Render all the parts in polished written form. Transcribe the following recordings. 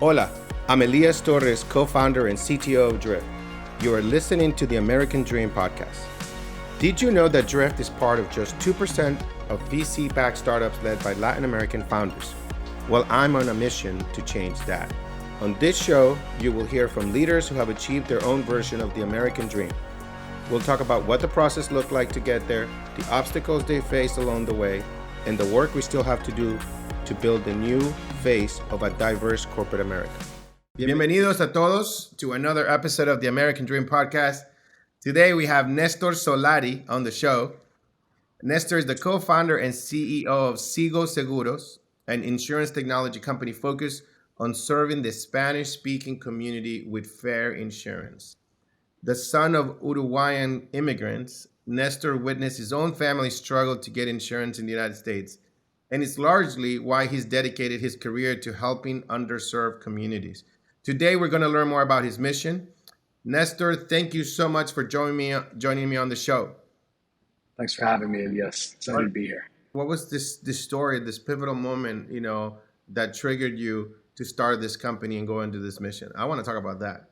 Hola, I'm Elias Torres, co-founder and CTO of Drift. You are listening to the American Dream podcast. Did you know that Drift is part of just 2% of VC-backed startups led by Latin American founders? Well, I'm on a mission to change that. On this show, you will hear from leaders who have achieved their own version of the American dream. We'll talk about what the process looked like to get there, the obstacles they faced along the way, and the work we still have to do to build the new face of a diverse corporate America. Bienvenidos a todos to another episode of the American Dream podcast. Today we have Nestor Solari on the show. Nestor is the co-founder and CEO of Sigo Seguros, an insurance technology company focused on serving the Spanish-speaking community with fair insurance. The son of Uruguayan immigrants, Nestor witnessed his own family struggle to get insurance in the United States, and it's largely why he's dedicated his career to helping underserved communities. Today, we're going to learn more about his mission. Nestor, thank you so much for joining me on the show. Thanks for having me, Elias. Excited to be here. What was this story, this pivotal moment, that triggered you to start this company and go into this mission? I want to talk about that.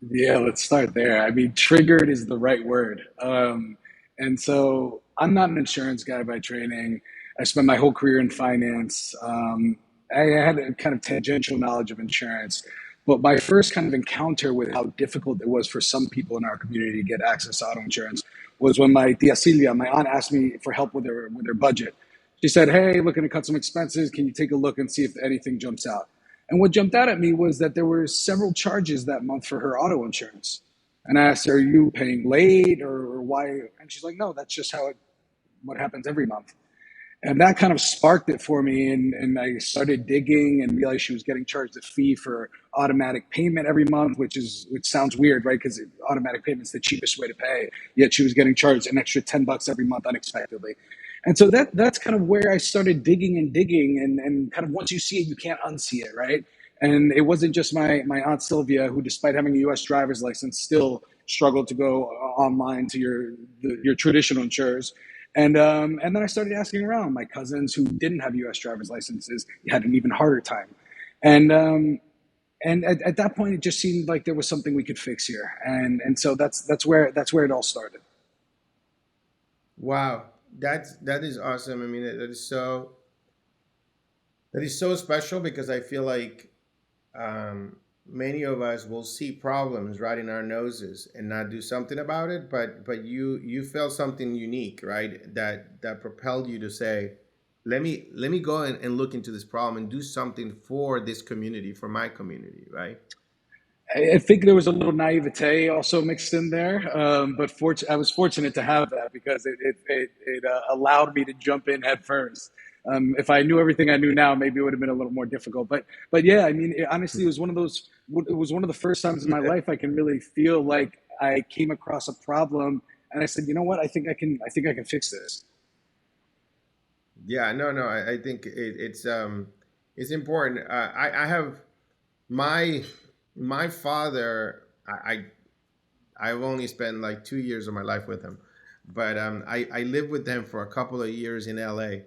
Yeah, let's start there. I mean, triggered is the right word. And so I'm not an insurance guy by training. I spent my whole career in finance. I had a kind of tangential knowledge of insurance, but my first kind of encounter with how difficult it was for some people in our community to get access to auto insurance was when my tia Silvia, my aunt, asked me for help with their budget. She said, "Hey, looking to cut some expenses. Can you take a look and see if anything jumps out?" And what jumped out at me was that there were several charges that month for her auto insurance. And I asked her, "Are you paying late or why?" And she's like, "No, that's just what happens every month." And that kind of sparked it for me. And I started digging and realized she was getting charged a fee for automatic payment every month, which sounds weird, right? Because automatic payment's the cheapest way to pay. Yet she was getting charged an extra $10 every month unexpectedly. And so that's kind of where I started digging and kind of once you see it, you can't unsee it, right? And it wasn't just my aunt Sylvia, who despite having a U.S. driver's license still struggled to go online to your traditional insurers. And then I started asking around. My cousins who didn't have U.S. driver's licenses had an even harder time. And at that point, it just seemed like there was something we could fix here. And so that's where it all started. Wow. That is awesome. I mean, that is so special because I feel like many of us will see problems right in our noses and not do something about it. But you felt something unique, right? That propelled you to say, let me go and look into this problem and do something for this community, for my community, right? I think there was a little naivete also mixed in there, but I was fortunate to have that because it allowed me to jump in head first. If I knew everything I knew now, maybe it would have been a little more difficult. But yeah, I mean, honestly, it was one of the first times in my life I can really feel like I came across a problem and I said, you know what, I think I can fix this. Yeah, no, I think it's important. I have my father. I've only spent like 2 years of my life with him, but I lived with him for a couple of years in LA,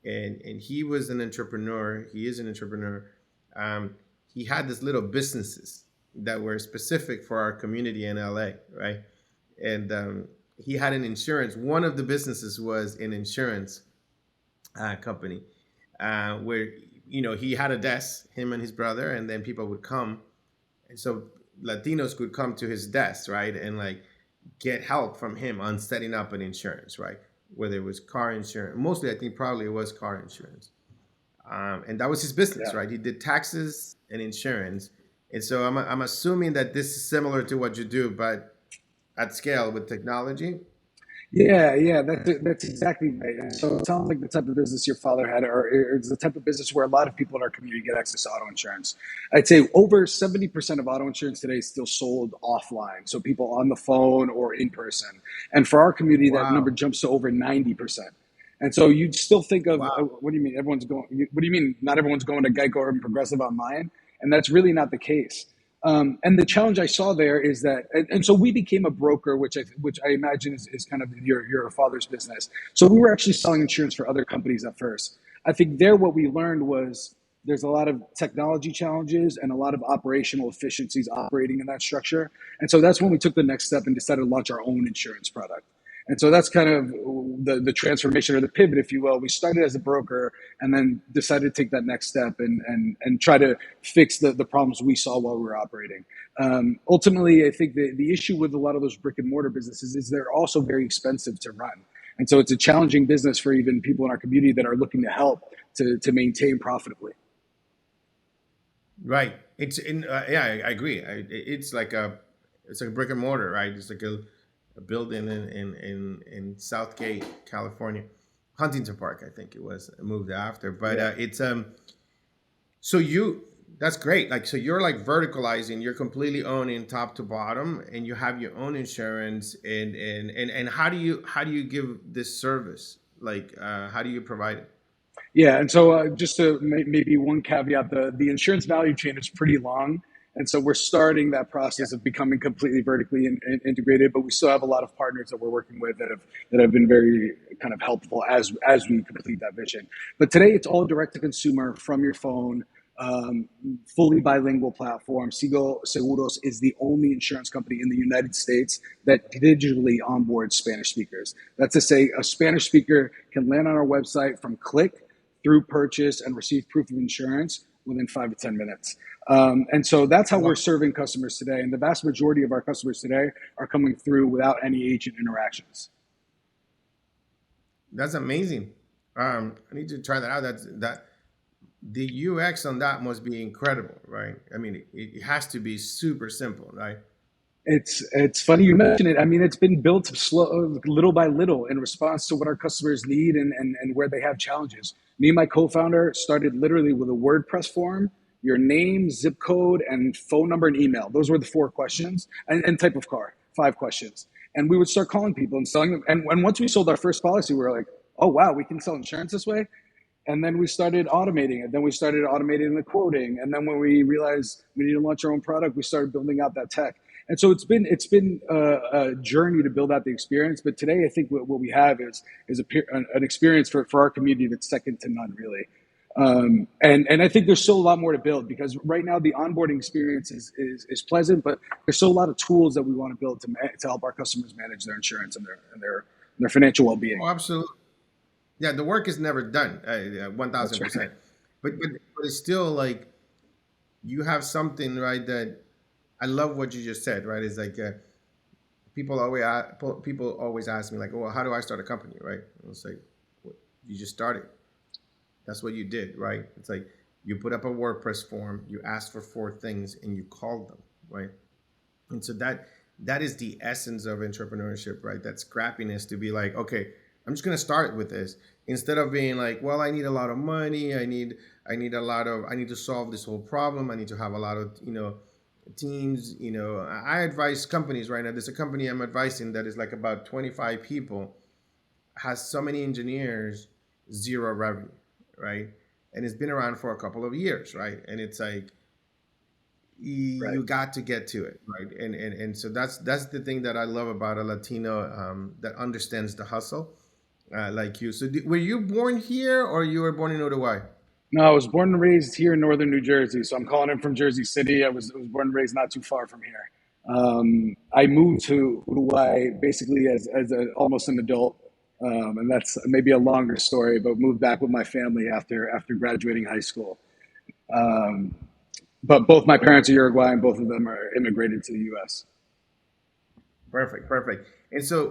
and he was an entrepreneur. He is an entrepreneur. He had these little businesses that were specific for our community in LA, right? And he had an insurance. One of the businesses was an insurance company where he had a desk, him and his brother, and then people would come. And so Latinos could come to his desk, right, and like get help from him on setting up an insurance, right? Whether it was car insurance, mostly I think probably it was car insurance, and that was his business, yeah. Right? He did taxes and insurance, and so I'm assuming that this is similar to what you do, but at scale with technology. Yeah, that's exactly right. And so it sounds like the type of business your father had, or it's the type of business where a lot of people in our community get access to auto insurance. I'd say over 70% of auto insurance today is still sold offline, so people on the phone or in person. And for our community, wow, that number jumps to over 90%. And so you'd still think of, wow, what do you mean everyone's going? What do you mean not everyone's going to Geico or Progressive online? And that's really not the case. And the challenge I saw there is that, and so we became a broker, which I imagine is kind of your father's business. So we were actually selling insurance for other companies at first. I think there what we learned was there's a lot of technology challenges and a lot of operational efficiencies operating in that structure. And so that's when we took the next step and decided to launch our own insurance product. And so that's kind of the transformation or the pivot, if you will. We started as a broker and then decided to take that next step and try to fix the problems we saw while we were operating. Ultimately, I think the issue with a lot of those brick and mortar businesses is they're also very expensive to run. And so it's a challenging business for even people in our community that are looking to help to maintain profitably. Right. It's in. Yeah, I agree. It's like a brick and mortar, right? It's like a building in Southgate, California, Huntington Park, I think it was moved after. But Yeah. it's so you that's great. Like so you're like verticalizing. You're completely owning top to bottom, and you have your own insurance. And how do you give this service? Like how do you provide it? Yeah, and so just to maybe one caveat, the insurance value chain is pretty long, and so we're starting that Yeah. process of becoming completely vertically integrated. But we still have a lot of partners that we're working with that have been very kind of helpful as we complete that vision. But today, it's all direct to consumer from your phone, fully bilingual platform. Sigo Seguros is the only insurance company in the United States that digitally onboards Spanish speakers. That's to say, a Spanish speaker can land on our website from click through purchase and receive proof of insurance within 5 to 10 minutes. And so that's how we're Wow, serving customers today. And the vast majority of our customers today are coming through without any agent interactions. that's amazing. I need to try that out. That the UX on that must be incredible, right? I mean, it has to be super simple, right? It's funny you mention it. I mean, it's been built slow, little by little in response to what our customers need and where they have challenges. Me and my co-founder started literally with a WordPress form, your name, zip code, and phone number and email. Those were the four questions, and type of car, five questions. And we would start calling people and selling them. And once we sold our first policy, we were like, oh, wow, we can sell insurance this way. And then we started automating it. Then we started automating the quoting. And then when we realized we need to launch our own product, we started building out that tech. And so it's been a journey to build out the experience. But today, I think what we have is an experience for our community that's second to none, really. And I think there's still a lot more to build because right now the onboarding experience is pleasant, but there's still a lot of tools that we want to build to help our customers manage their insurance and their financial well being. Oh, absolutely. Yeah, the work is never done, 1,000%. But it's still like you have something, right? That I love what you just said, right? It's like people always ask me like, well, how do I start a company, right? And it's like, well, you just started. That's what you did, right? It's like you put up a WordPress form, you asked for four things, and you called them, right? And so that is the essence of entrepreneurship, right? That scrappiness to be like, okay, I'm just gonna start with this instead of being like, well, I need a lot of money, I need to solve this whole problem, I need to have a lot of teams. I advise companies right now. There's a company I'm advising that is like about 25 people, has so many engineers, zero revenue, right? And it's been around for a couple of years, right? And it's like Right. you got to get to it, right? And so that's the thing that I love about a Latino that understands the hustle, like you. So were you born here or you were born in Uruguay? No, I was born and raised here in northern New Jersey, so I'm calling in from Jersey City. I was born and raised not too far from here. I moved to Uruguay basically almost an adult, and that's maybe a longer story. But moved back with my family after graduating high school. Um, but both my parents are Uruguayan. Both of them are immigrated to the U.S. Perfect, perfect. And so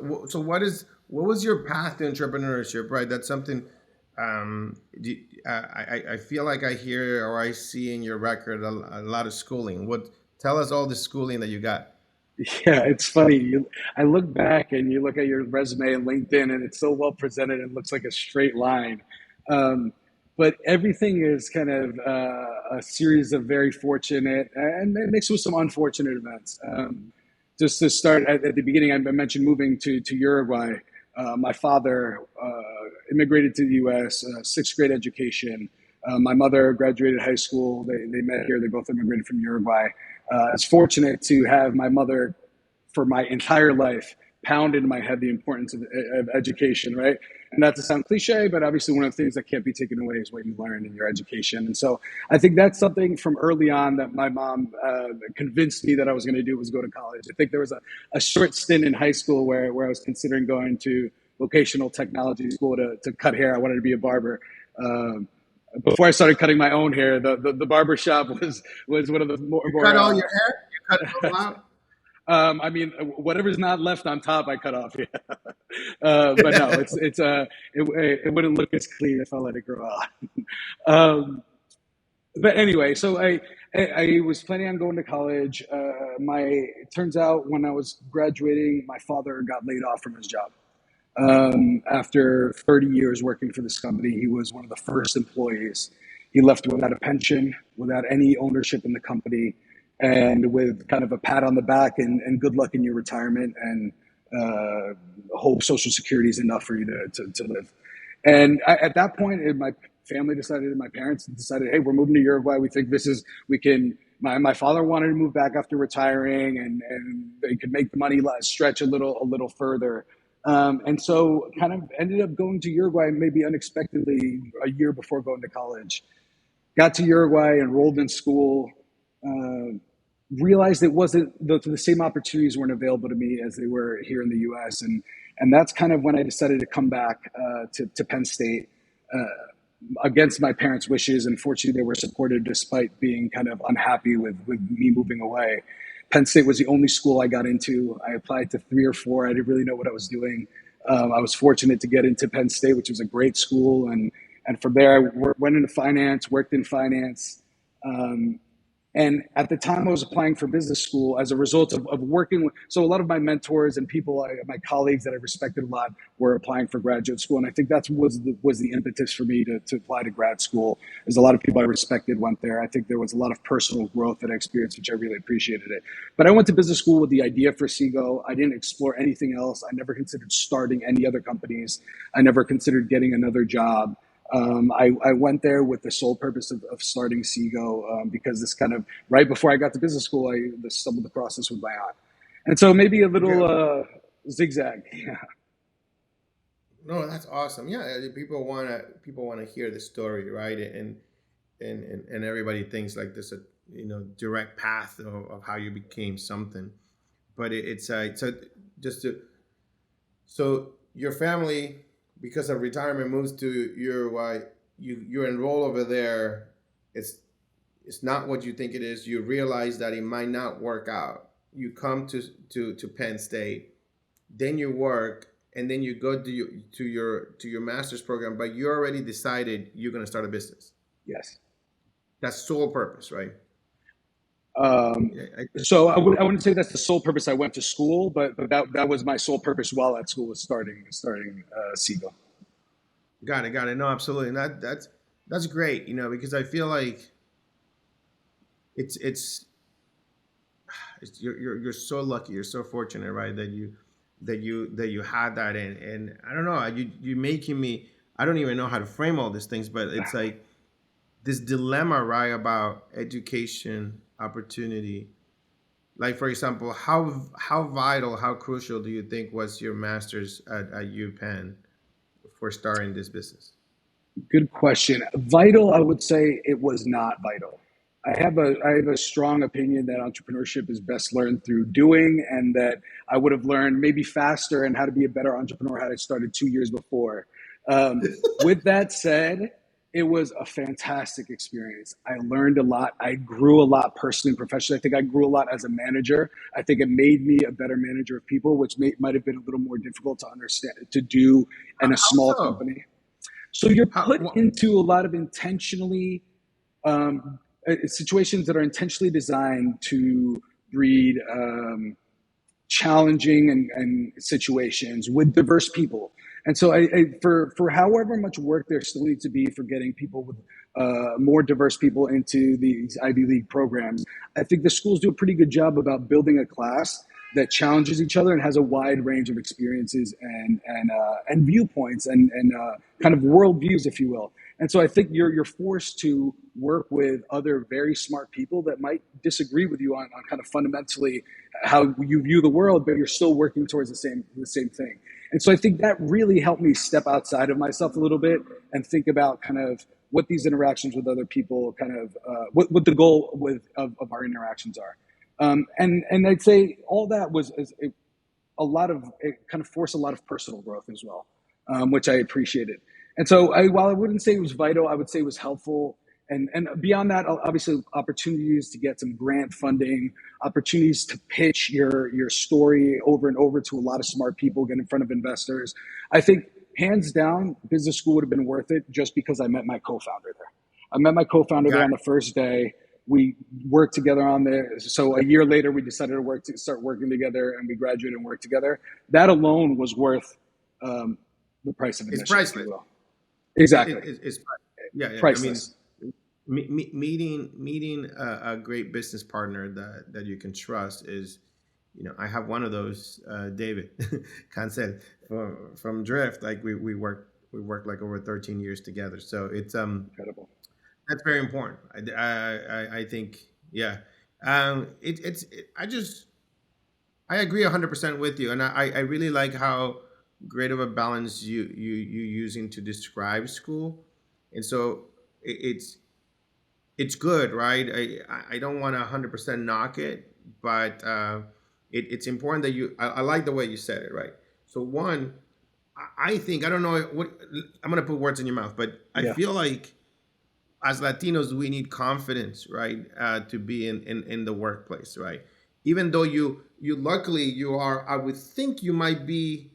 what was your path to entrepreneurship, right? That's something I feel like I hear or I see in your record a lot of schooling. What tell us all the schooling that you got? Yeah, it's funny. I look back and you look at your resume and LinkedIn, and it's so well presented. It looks like a straight line. Um, but everything is kind of a series of very fortunate and mixed with some unfortunate events. Just to start at the beginning, I mentioned moving to Uruguay. My father immigrated to the U.S., sixth grade education. My mother graduated high school. They met here. They both immigrated from Uruguay. I was fortunate to have my mother for my entire life pound into my head the importance of education, right? And not to sound cliche, but obviously one of the things that can't be taken away is what you learn in your education. And so I think that's something from early on that my mom convinced me that I was going to do was go to college. I think there was a short stint in high school where I was considering going to vocational technology school to cut hair. I wanted to be a barber. Before I started cutting my own hair, the barber shop was one of the more. You cut all your hair? You cut it all out? I mean, whatever's not left on top, I cut off. Yeah, but no, it wouldn't look as clean if I let it grow out. But anyway, so I was planning on going to college. It turns out when I was graduating, my father got laid off from his job. After 30 years working for this company, he was one of the first employees. He left without a pension, without any ownership in the company, and with kind of a pat on the back and good luck in your retirement, and hope Social Security is enough for you to live. And at that point, my family decided, my parents decided, hey, we're moving to Uruguay. We think my father wanted to move back after retiring, and they could make the money stretch a little further. And so kind of ended up going to Uruguay maybe unexpectedly a year before going to college. Got to Uruguay, enrolled in school, realized it wasn't the same opportunities weren't available to me as they were here in the US. And that's kind of when I decided to come back to Penn State against my parents' wishes. Unfortunately, they were supportive despite being kind of unhappy with me moving away. Penn State was the only school I got into. I applied to 3 or 4. I didn't really know what I was doing. I was fortunate to get into Penn State, which was a great school. And from there, I went into finance, worked in finance. And at the time I was applying for business school as a result of working with, so a lot of my mentors and people, my colleagues that I respected a lot were applying for graduate school. And I think that was the impetus for me to apply to grad school, as a lot of people I respected went there. I think there was a lot of personal growth that I experienced, which I really appreciated it. But I went to business school with the idea for Sigo. I didn't explore anything else. I never considered starting any other companies. I never considered getting another job. I went there with the sole purpose of starting Sigo because this kind of, right before I got to business school, I stumbled across this with my aunt. And so maybe a little zigzag. Yeah. No, that's awesome. Yeah, people wanna hear the story, right? And everybody thinks like this, direct path of how you became something. But so your family, because of retirement, moves to Uruguay. You enroll over there. It's not what you think it is. You realize that it might not work out. You come to Penn State, then you work, and then you go to your master's program. But you already decided you're going to start a business. Yes. That's sole purpose, right? So I wouldn't say that's the sole purpose I went to school, but that was my sole purpose while at school, was starting Sigo. Got it. No, absolutely. And that's great, because I feel like it's you're so lucky, you're so fortunate, right, that you had that, and I don't know, you making me, I don't even know how to frame all these things, but it's like this dilemma, right, about education, opportunity. Like, for example, how vital, how crucial do you think was your master's at UPenn for starting this business? Good question. Vital, I would say it was not vital. I have a strong opinion that entrepreneurship is best learned through doing, and that I would have learned maybe faster and how to be a better entrepreneur had I started 2 years before. With that said, it was a fantastic experience. I learned a lot. I grew a lot personally and professionally. I think I grew a lot as a manager. I think it made me a better manager of people, which might have been a little more difficult to understand, to do in a small company. So you're put into a lot of intentionally situations that are intentionally designed to breed challenging and situations with diverse people. And so for however much work there still needs to be for getting people with more diverse people into these Ivy League programs, I think the schools do a pretty good job about building a class that challenges each other and has a wide range of experiences and viewpoints and kind of worldviews, if you will. And so I think you're forced to work with other very smart people that might disagree with you on kind of fundamentally how you view the world, but you're still working towards the same thing. And so I think that really helped me step outside of myself a little bit and think about kind of what these interactions with other people kind of what the goal of our interactions are. And I'd say all that was a lot of it kind of forced a lot of personal growth as well, which I appreciated. And so while I wouldn't say it was vital, I would say it was helpful. And beyond that, obviously opportunities to get some grant funding, opportunities to pitch your story over and over to a lot of smart people, get in front of investors. I think hands down, business school would have been worth it just because I met my co-founder there. I met my co-founder there Got on the first day. We worked together on there. So a year later, we decided to start working together, and we graduated and worked together. That alone was worth the price of It's admission, if you priceless. will. Exactly. It's yeah. I mean, Priceless. meeting a great business partner that you can trust is, I have one of those, David Cancel from Drift. Like we worked like over 13 years together. So it's Incredible. that's very important. I think, yeah. I agree 100% with you, and I really like how great of a balance you using to describe school, and so it's good, right? I don't want to 100% knock it, but it's important that I like the way you said it, right? So one, I think I don't know what I'm gonna put words in your mouth, but I Yeah. feel like as Latinos, we need confidence, right, to be in the workplace, right? Even though you luckily you are, I would think you might be,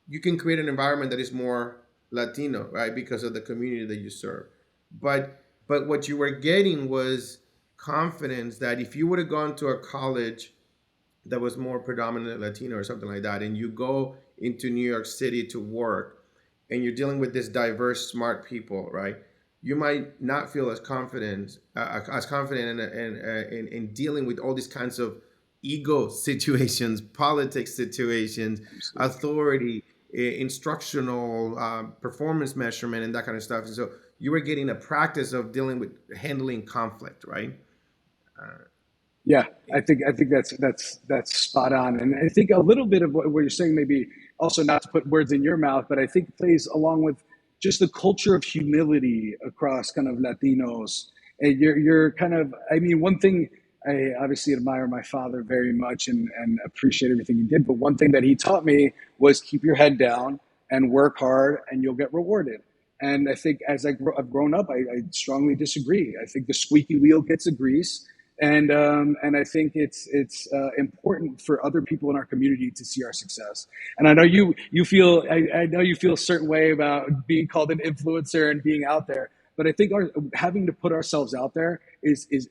you can create an environment that is more Latino, right, because of the community that you serve. But what you were getting was confidence that if you would have gone to a college that was more predominantly Latino or something like that, and you go into New York City to work, and you're dealing with this diverse, smart people, right? You might not feel as confident in dealing with all these kinds of ego situations, politics situations, Absolutely. authority, instructional performance measurement, and that kind of stuff. And so you were getting a practice of dealing with handling conflict, right? Uh, Yeah, I think that's spot on, and I think a little bit of what you're saying, maybe also not to put words in your mouth, but I think plays along with just the culture of humility across kind of Latinos. And you're kind of, I mean, one thing I obviously admire my father very much and appreciate everything he did, but one thing that he taught me was keep your head down and work hard, and you'll get rewarded. And I think as I've grown up, I strongly disagree. I think the squeaky wheel gets the grease, and I think it's important for other people in our community to see our success. And I know you feel I know you feel a certain way about being called an influencer and being out there, but I think having to put ourselves out there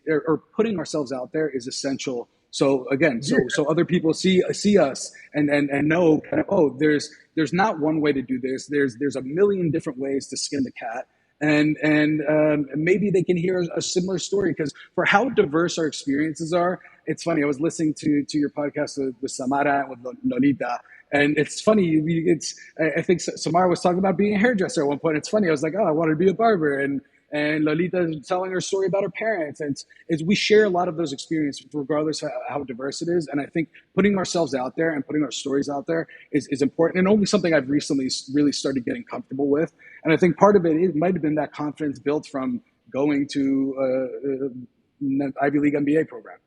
or putting ourselves out there is essential. So again, yeah, so other people see us and know kind of, oh, there's not one way to do this. There's a million different ways to skin the cat, and maybe they can hear a similar story, because for how diverse our experiences are, it's funny. I was listening to your podcast with Samara and with Lolita, and it's funny. I think Samara was talking about being a hairdresser at one point. It's funny. I was like, oh, I wanted to be a barber, and Lolita is telling her story about her parents. And we share a lot of those experiences, regardless of how diverse it is. And I think putting ourselves out there and putting our stories out there is important, and only something I've recently really started getting comfortable with. And I think part of it might have been that confidence built from going to an Ivy League MBA program.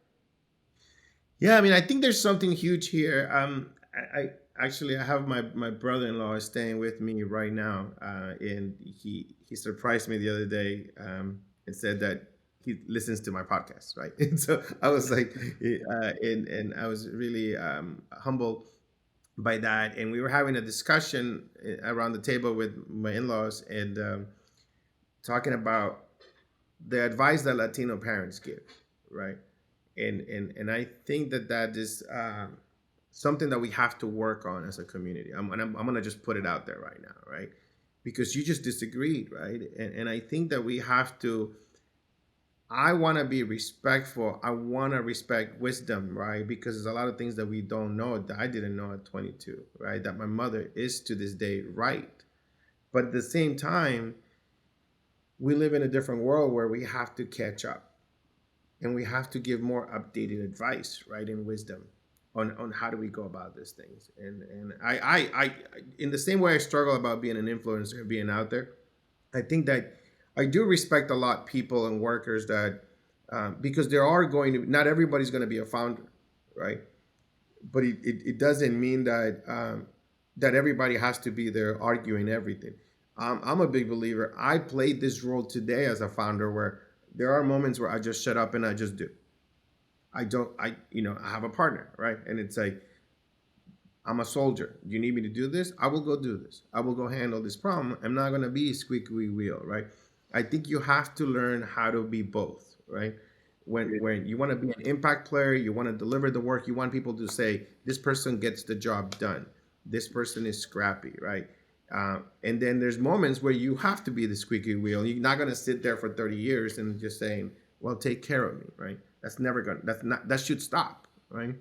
yeah. I mean, I think there's something huge here. I actually I have my brother-in-law is staying with me right now, and he surprised me the other day, and said that he listens to my podcast, right? And so I was like, and I was really humbled by that. And we were having a discussion around the table with my in-laws, and talking about the advice that Latino parents give, right? And I think that is something that we have to work on as a community. I'm gonna just put it out there right now, right? Because you just disagreed, right? And I think that we have to. I want to be respectful. I want to respect wisdom, right? Because there's a lot of things that we don't know that I didn't know at 22, right? That my mother is to this day right. But at the same time, we live in a different world where we have to catch up and we have to give more updated advice, right, and wisdom on how do we go about these things. And I in the same way I struggle about being an influencer and being out there, I think that I do respect a lot people and workers that because there are going to not everybody's going to be a founder, right? But it doesn't mean that that everybody has to be there arguing everything. I'm a big believer. I played this role today as a founder where there are moments where I just shut up and I just do. I don't. I have a partner, right? And it's like I'm a soldier. You need me to do this? I will go do this. I will go handle this problem. I'm not going to be a squeaky wheel, right? I think you have to learn how to be both, right? When you want to be an impact player, you want to deliver the work, you want people to say, this person gets the job done. This person is scrappy, right? And then there's moments where you have to be the squeaky wheel. You're not going to sit there for 30 years and just saying, well, take care of me, right? That's never going to, that's not, that should stop, right?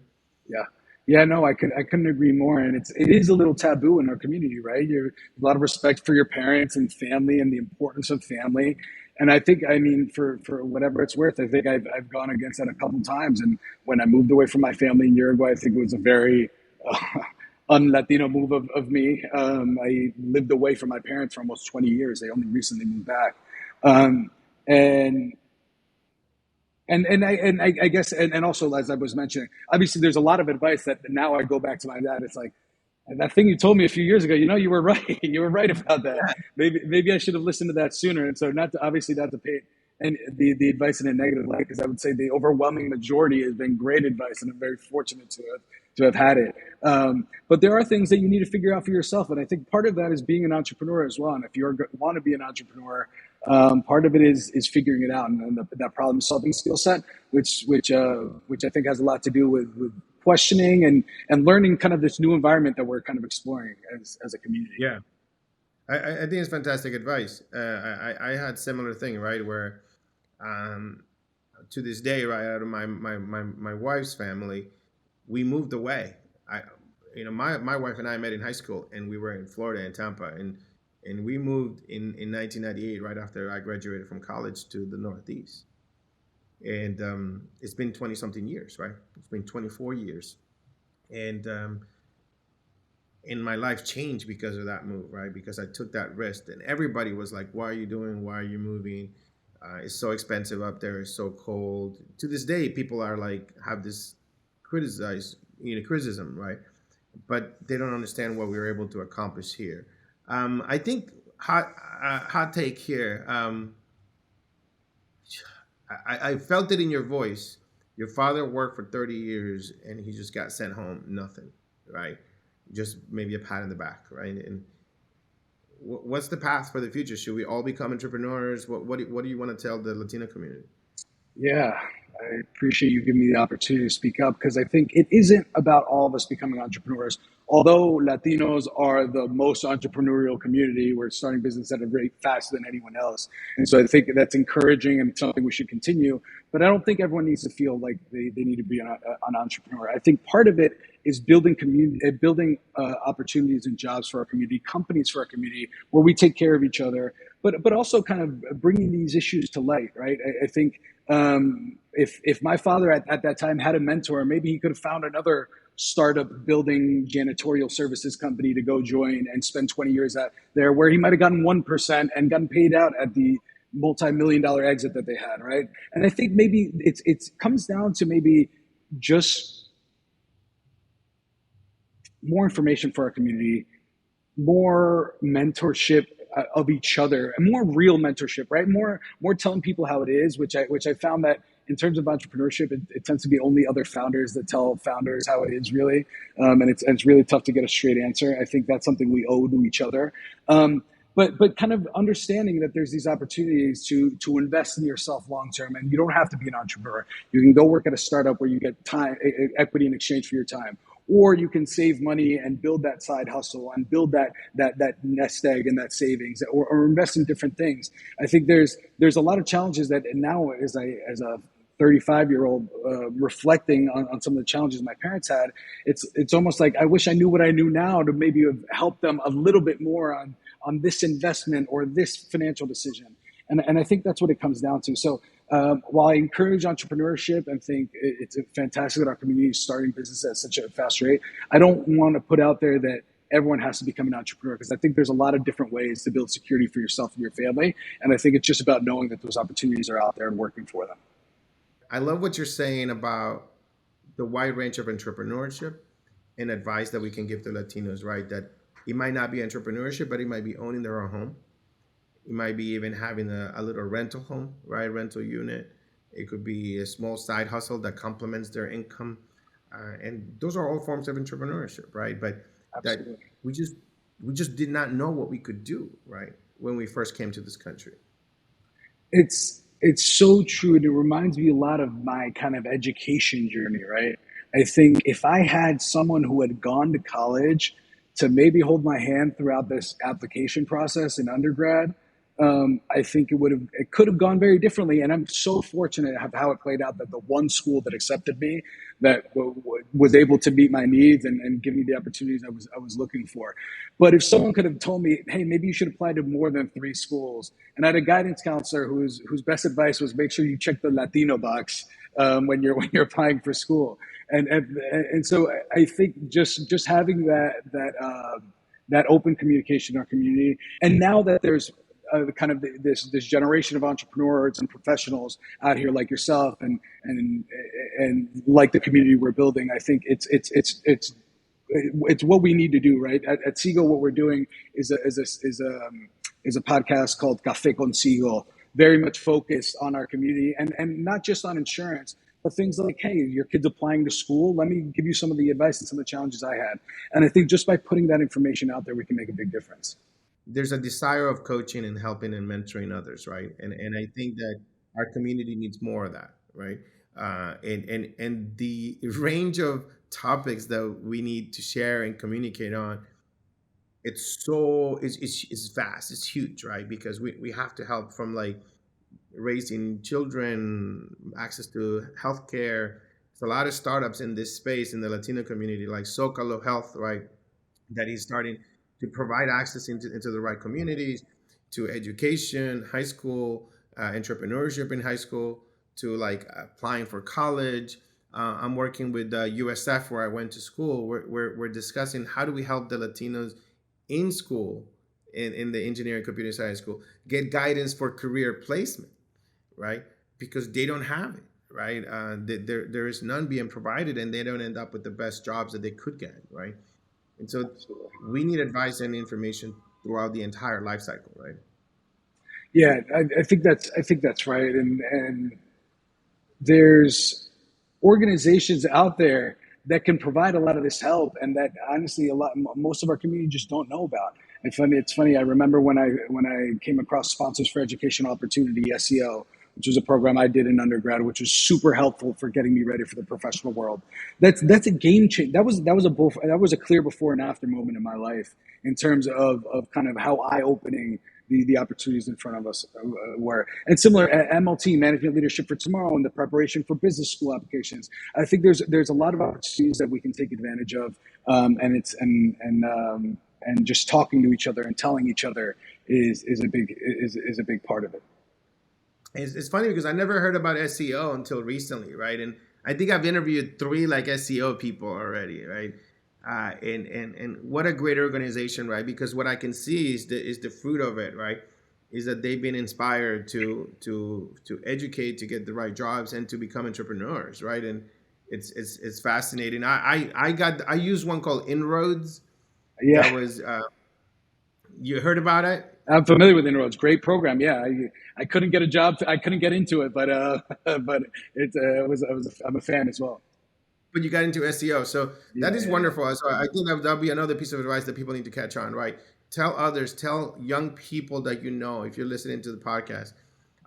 Yeah. Yeah, no, I couldn't agree more. And it is a little taboo in our community, right? You're a lot of respect for your parents and family and the importance of family. And I think, I mean, for whatever it's worth, I think I've gone against that a couple times. And when I moved away from my family in Uruguay, I think it was a very un-Latino move of me. I lived away from my parents for almost 20 years. They only recently moved back. Um, and I guess and also as I was mentioning, obviously there's a lot of advice that now I go back to my dad. It's like that thing you told me a few years ago. You were right. You were right about that. Maybe I should have listened to that sooner. And so not to paint and the advice in a negative light, because I would say the overwhelming majority has been great advice, and I'm very fortunate to have had it. But there are things that you need to figure out for yourself, and I think part of that is being an entrepreneur as well. And if you want to be an entrepreneur, part of it is figuring it out, and that problem solving skill set, which I think has a lot to do with questioning and learning kind of this new environment that we're kind of exploring as a community. Yeah. I think it's fantastic advice. I had similar thing, right? Where um, to this day, right, out of my wife's family, we moved away. My wife and I met in high school, and we were in Florida in Tampa, and we moved in 1998, right after I graduated from college, to the Northeast. And it's been 20 something years, right? It's been 24 years, and my life changed because of that move, right? Because I took that risk, and everybody was like, "Why are you doing? Why are you moving? It's so expensive up there. It's so cold." To this day, people are like have this criticism, right? But they don't understand what we were able to accomplish here. I think hot take here. I felt it in your voice. Your father worked for 30 years and he just got sent home, nothing, right? Just maybe a pat in the back, right? And what's the path for the future? Should we all become entrepreneurs? What do you want to tell the Latino community? Yeah, I appreciate you giving me the opportunity to speak up, because I think it isn't about all of us becoming entrepreneurs. Although Latinos are the most entrepreneurial community, we're starting business at a rate faster than anyone else. And so I think that's encouraging and something we should continue. But I don't think everyone needs to feel like they need to be an entrepreneur. I think part of it is building community, building opportunities and jobs for our community, companies for our community, where we take care of each other, but also kind of bringing these issues to light, right? I think if my father at that time had a mentor, maybe he could have found another startup building janitorial services company to go join and spend 20 years at there, where he might have gotten 1% and gotten paid out at the multi-million-dollar exit that they had, right? And I think maybe it comes down to maybe just more information for our community, more mentorship of each other, and more real mentorship, right? More telling people how it is, which I found that in terms of entrepreneurship, it tends to be only other founders that tell founders how it is really, and it's really tough to get a straight answer. I think that's something we owe to each other. But kind of understanding that there's these opportunities to invest in yourself long term, and you don't have to be an entrepreneur. You can go work at a startup where you get time equity in exchange for your time, or you can save money and build that side hustle and build that nest egg and that savings, or invest in different things. I think there's a lot of challenges that now as a 35-year-old reflecting on some of the challenges my parents had, it's almost like I wish I knew what I knew now to maybe have helped them a little bit more on this investment or this financial decision. And I think that's what it comes down to. So while I encourage entrepreneurship and think it's fantastic that our community is starting business at such a fast rate, I don't want to put out there that everyone has to become an entrepreneur, because I think there's a lot of different ways to build security for yourself and your family. And I think it's just about knowing that those opportunities are out there and working for them. I love what you're saying about the wide range of entrepreneurship and advice that we can give to Latinos, right? That it might not be entrepreneurship, but it might be owning their own home. It might be even having a little rental home, right? Rental unit. It could be a small side hustle that complements their income. And those are all forms of entrepreneurship, right? But that Absolutely. we just did not know what we could do, right? When we first came to this country. It's so true, and it reminds me a lot of my kind of education journey, right? I think if I had someone who had gone to college to maybe hold my hand throughout this application process in undergrad, I think it could have gone very differently. And I'm so fortunate of how it played out, that the one school that accepted me, that was able to meet my needs and give me the opportunities I was looking for. But if someone could have told me, hey, maybe you should apply to more than three schools, and I had a guidance counselor whose best advice was make sure you check the Latino box when you're applying for school. And so I think just having that open communication in our community, and now that there's kind of this generation of entrepreneurs and professionals out here like yourself, and like the community we're building, I think it's what we need to do, right? At Sigo, what we're doing is a podcast called Café con Sigo, very much focused on our community, and not just on insurance, but things like, hey, your kid's applying to school. Let me give you some of the advice and some of the challenges I had. And I think just by putting that information out there, we can make a big difference. There's a desire of coaching and helping and mentoring others, right? And I think that our community needs more of that, right? And the range of topics that we need to share and communicate on, it's vast, it's huge, right? Because we have to help from like raising children, access to healthcare. There's a lot of startups in this space in the Latino community, like Zocalo Health, right? That is starting to provide access into the right communities, to education, high school, entrepreneurship in high school, to like applying for college. I'm working with USF, where I went to school. We're discussing how do we help the Latinos in school, in the engineering computer science school, get guidance for career placement, right? Because they don't have it, right? There is none being provided, and they don't end up with the best jobs that they could get, right? And so we need advice and information throughout the entire life cycle, right? Yeah, I think that's right, and there's organizations out there that can provide a lot of this help, and that honestly most of our community just don't know about. And it's funny. I remember when I came across Sponsors for Educational Opportunity (SEO), which was a program I did in undergrad, which was super helpful for getting me ready for the professional world. That's a game change. That was a clear before and after moment in my life, in terms of kind of how eye opening the opportunities in front of us were. And similar at MLT, Management Leadership for Tomorrow, and the preparation for business school applications. I think there's a lot of opportunities that we can take advantage of, and just talking to each other and telling each other is a big part of it. It's funny because I never heard about SEO until recently, right? And I think I've interviewed three like SEO people already, right? And what a great organization, right? Because what I can see is the fruit of it, right? Is that they've been inspired to educate, to get the right jobs, and to become entrepreneurs, right? And it's fascinating. I used one called Inroads. That Yeah, was you heard about it? I'm familiar with Inroads. Great program. Yeah, I couldn't get a job. I couldn't get into it, but I'm a fan as well. But you got into SEO. So Yeah, that is yeah, wonderful. So I think that'll be another piece of advice that people need to catch on, right? Tell others, tell young people that you know, if you're listening to the podcast,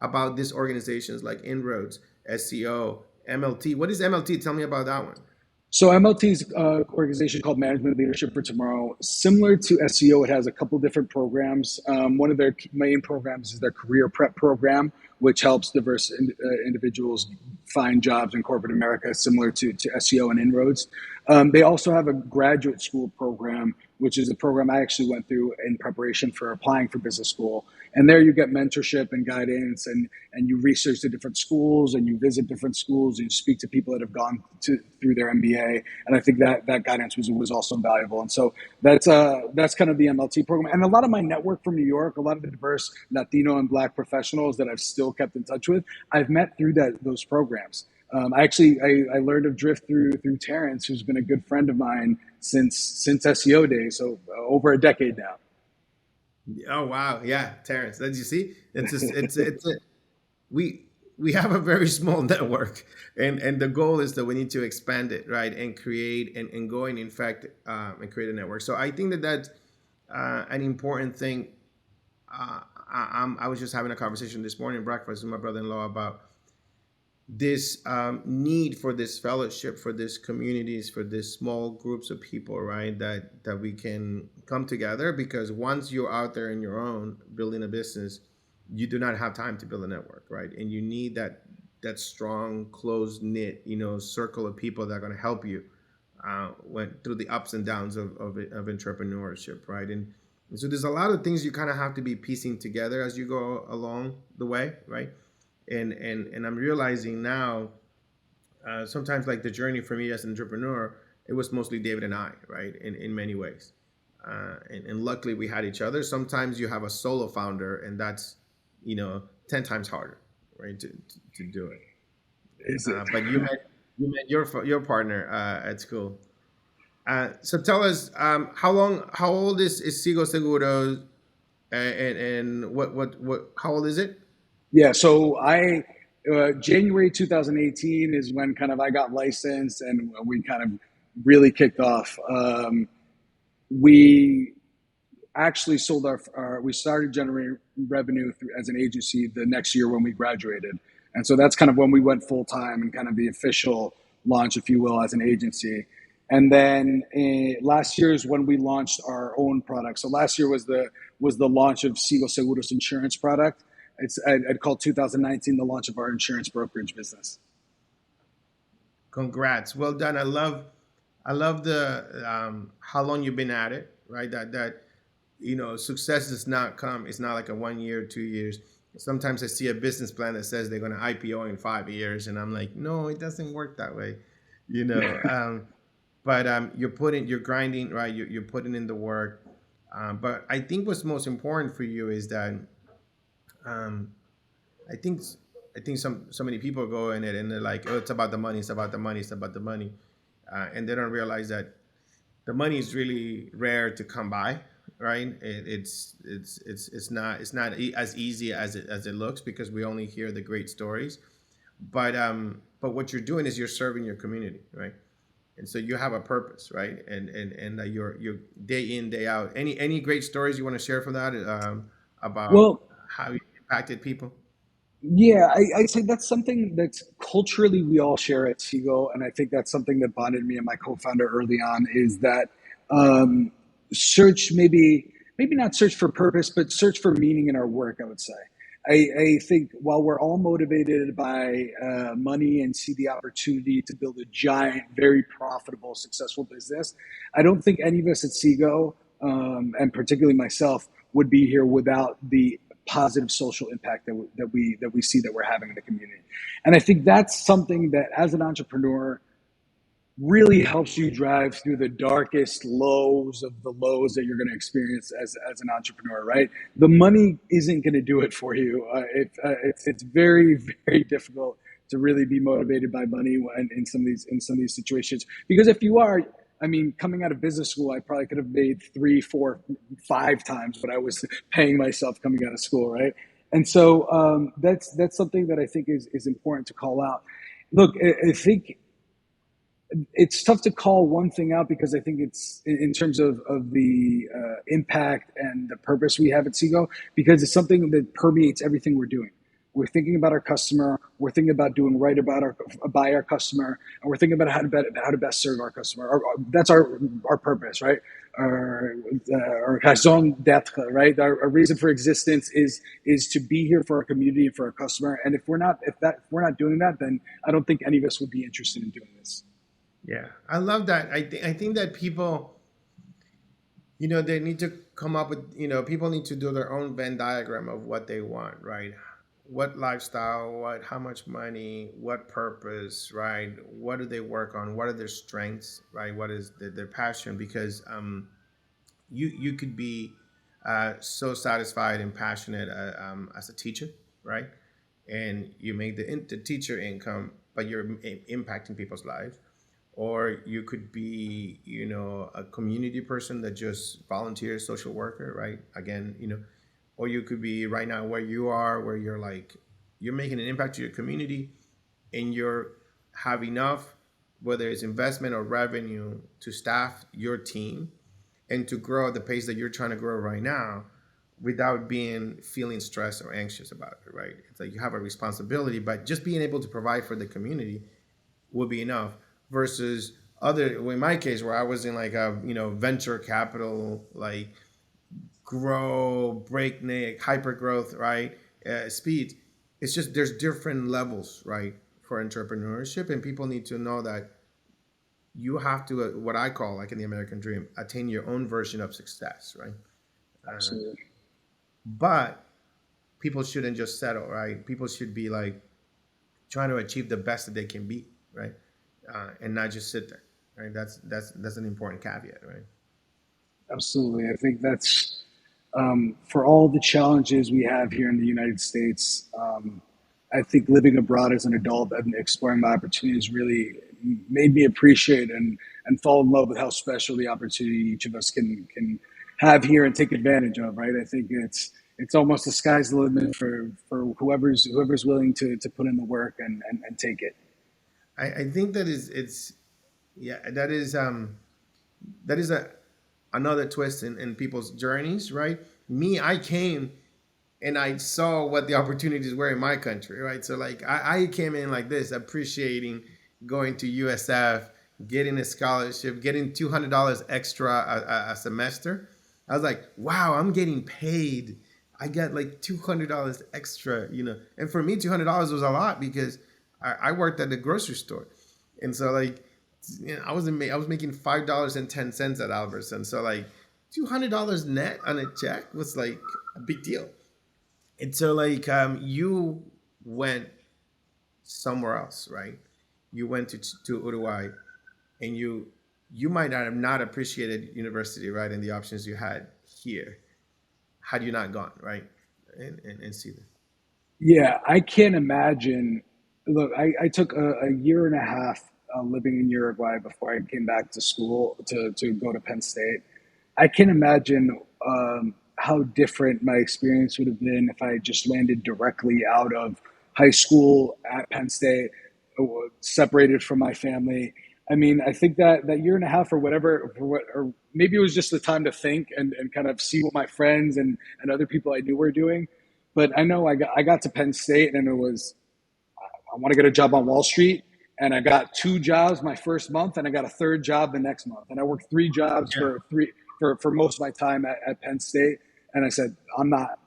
about these organizations like Inroads, SEO, MLT. What is MLT? Tell me about that one. So MLT's organization called Management Leadership for Tomorrow. Similar to SEO, it has a couple different programs. One of their main programs is their career prep program, which helps diverse individuals find jobs in corporate America, similar to SEO and Inroads. They also have a graduate school program, which is a program I actually went through in preparation for applying for business school. And there you get mentorship and guidance, and you research the different schools, and you visit different schools, and you speak to people that have gone through their MBA. And I think that guidance was also valuable. And so that's kind of the MLT program. And a lot of my network from New York, a lot of the diverse Latino and Black professionals that I've still kept in touch with, I've met through those programs. I learned of Drift through Terrence, who's been a good friend of mine since SEO days, so over a decade now. Oh wow, yeah, Terrence. Did you see? It's just we have a very small network, and the goal is that we need to expand it, right, and create and go and in fact and create a network. So I think that that's an important thing. I was just having a conversation this morning at breakfast with my brother-in-law about this need for this fellowship, for this communities, for this small groups of people, right? That we can come together, because once you're out there on your own building a business, you do not have time to build a network, right? And you need that strong, close knit, circle of people that are going to help you went through the ups and downs of entrepreneurship, right? And so there's a lot of things you kind of have to be piecing together as you go along the way, right? And I'm realizing now, sometimes like the journey for me as an entrepreneur, it was mostly David and I, right? In many ways. And luckily we had each other. Sometimes you have a solo founder, and that's, 10 times harder, right? To do it. Is it? But you met your partner at school. So tell us, how old is Sigo Seguros, and how old is it? Yeah, so January 2018 is when kind of I got licensed and we kind of really kicked off. We actually sold we started generating revenue as an agency the next year when we graduated. And so that's kind of when we went full time and kind of the official launch, if you will, as an agency. And then last year is when we launched our own product. So last year was the launch of Sigo Seguros insurance product. I'd call 2019 the launch of our insurance brokerage business. Congrats, well done. I love the how long you've been at it, right? That success does not come. It's not like a 1 year, 2 years. Sometimes I see a business plan that says they're going to IPO in 5 years, and I'm like, no, it doesn't work that way, But you're grinding, right? You're putting in the work. But I think what's most important for you is that I think so many people go in it and they're like, oh, it's about the money, it's about the money, it's about the money, and they don't realize that the money is really rare to come by, right? It's not as easy as it looks, because we only hear the great stories, but what you're doing is you're serving your community, right? And so you have a purpose, right? And you're day in, day out. Any great stories you want to share from that, about how you impacted people? Yeah, I'd say that's something that's culturally we all share at Sigo, and I think that's something that bonded me and my co-founder early on, is that search, maybe not search for purpose, but search for meaning in our work, I would say. I think while we're all motivated by money and see the opportunity to build a giant, very profitable, successful business, I don't think any of us at Sigo, and particularly myself, would be here without the positive social impact that we see that we're having in the community. And I think that's something that as an entrepreneur really helps you drive through the darkest lows of the lows that you're going to experience as an entrepreneur, right? The money isn't going to do it for you. It's very, very difficult to really be motivated by money in some of these situations, because if you are, I mean, coming out of business school, I probably could have made 3, 4, 5 times what I was paying myself coming out of school, right? And so that's something that I think is important to call out. Look, I think it's tough to call one thing out, because I think it's in terms of the impact and the purpose we have at Sigo, because it's something that permeates everything we're doing. We're thinking about our customer. We're thinking about doing right by our customer, and we're thinking about how to best serve our customer. That's our purpose, right? our raison d'être, right? Our reason for existence is to be here for our community and for our customer. And if we're not doing that, then I don't think any of us would be interested in doing this. Yeah, I love that. I think that people, they need to come up with, people need to do their own Venn diagram of what they want, right? What lifestyle, how much money, what purpose, right? What do they work on? What are their strengths, right? What is their passion? Because you could be so satisfied and passionate as a teacher, right? And you make the teacher income, but you're impacting people's lives. Or you could be, a community person that just volunteers, social worker, right? Again, or you could be right now where you are, where you're like, you're making an impact to your community, and you're have enough, whether it's investment or revenue, to staff your team and to grow at the pace that you're trying to grow right now without feeling stressed or anxious about it, right? It's like you have a responsibility, but just being able to provide for the community would be enough versus in my case where I was in like a, venture capital, like grow, breakneck, hyper growth, right? Speed. It's just, there's different levels, right? For entrepreneurship, and people need to know that you have to, what I call, like in the American dream, attain your own version of success, right? Absolutely. But people shouldn't just settle, right? People should be like trying to achieve the best that they can be, right? And not just sit there, right? That's an important caveat, right? Absolutely. I think that's for all the challenges we have here in the United States. I think living abroad as an adult and exploring my opportunities really made me appreciate and fall in love with how special the opportunity each of us can have here and take advantage of. Right. I think it's almost the sky's the limit for whoever's willing to put in the work and take it. I think that is it's yeah that is another twist in people's journeys, right? I came and I saw what the opportunities were in my country, right? So like I came in like this, appreciating going to USF, getting a scholarship, getting $200 extra a semester. I was like, wow, I'm getting paid. I got like $200 extra, And for me, $200 was a lot because I worked at the grocery store, and so like, I was making $5.10 at Albertson. So like, $200 net on a check was like a big deal. And so like, you went somewhere else, right? You went to Uruguay, and you might not have not appreciated university, right, and the options you had here had you not gone, right, and see them. Yeah, I can't imagine. Look, I took a year and a half living in Uruguay before I came back to school to go to Penn State. I can imagine how different my experience would have been if I had just landed directly out of high school at Penn State, separated from my family. I mean, I think that year and a half or whatever, or maybe it was just the time to think and kind of see what my friends and other people I knew were doing. But I know I got to Penn State and it was, I want to get a job on Wall Street. And I got two jobs my first month, and I got a third job the next month. And I worked three jobs Yeah. for most of my time at Penn State. And I said, I'm not.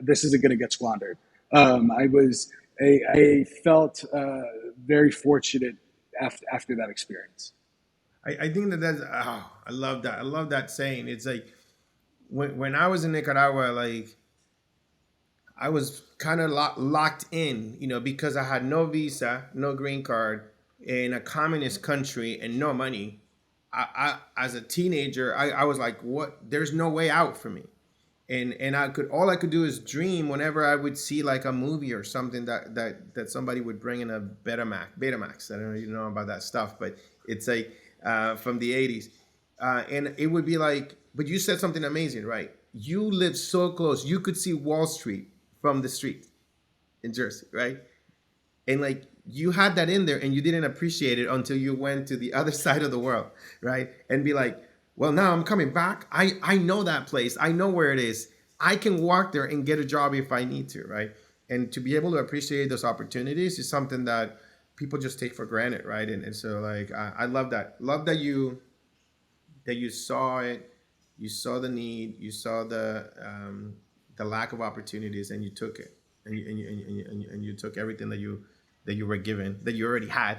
This isn't going to get squandered. I felt very fortunate after that experience. I think that's I love that. I love that saying. It's like when I was in Nicaragua, like I was kind of locked in, because I had no visa, no green card, in a communist country and no money. As a teenager, I was like, what? There's no way out for me. And all I could do is dream whenever I would see like a movie or something that somebody would bring in a Betamax. I don't know if you know about that stuff, but it's like from the 80s. And it would be like, but you said something amazing, right? You lived so close. You could see Wall Street from the street in Jersey, right? And like you had that in there and you didn't appreciate it until you went to the other side of the world, right? And be like, well, now I'm coming back. I know that place. I know where it is. I can walk there and get a job if I need to, right? And to be able to appreciate those opportunities is something that people just take for granted, right? And so like I love that. Love that you saw it, you saw the need, you saw the lack of opportunities, and you took it, and you took everything that you were given, that you already had.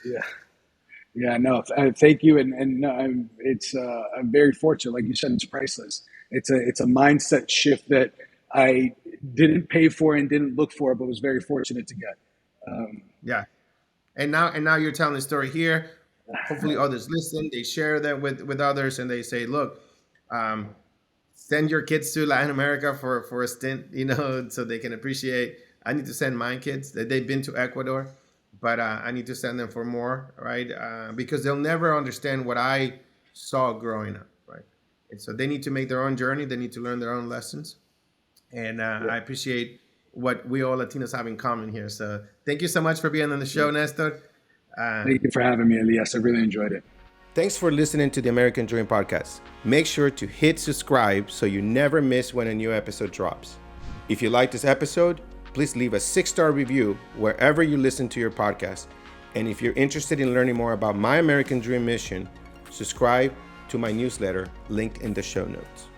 Yeah. Yeah, no, thank you, and no, I'm very fortunate. Like you said, it's priceless. It's a mindset shift that I didn't pay for and didn't look for, but was very fortunate to get. Yeah. And now you're telling the story here. Hopefully others listen, they share that with others, and they say, look, um, send your kids to Latin America for a stint, so they can appreciate. I need to send my kids that they've been to Ecuador, but I need to send them for more, right? Because they'll never understand what I saw growing up, right? And so they need to make their own journey. They need to learn their own lessons. And Yeah, I appreciate what we all Latinos have in common here. So thank you so much for being on the yeah. show, Nestor. Uh, Thank you for having me, Elias. I really enjoyed it. Thanks for listening to the American Dream Podcast. Make sure to hit subscribe so you never miss when a new episode drops. If you like this episode, please leave a 6-star review wherever you listen to your podcast. And if you're interested in learning more about my American Dream mission, subscribe to my newsletter linked in the show notes.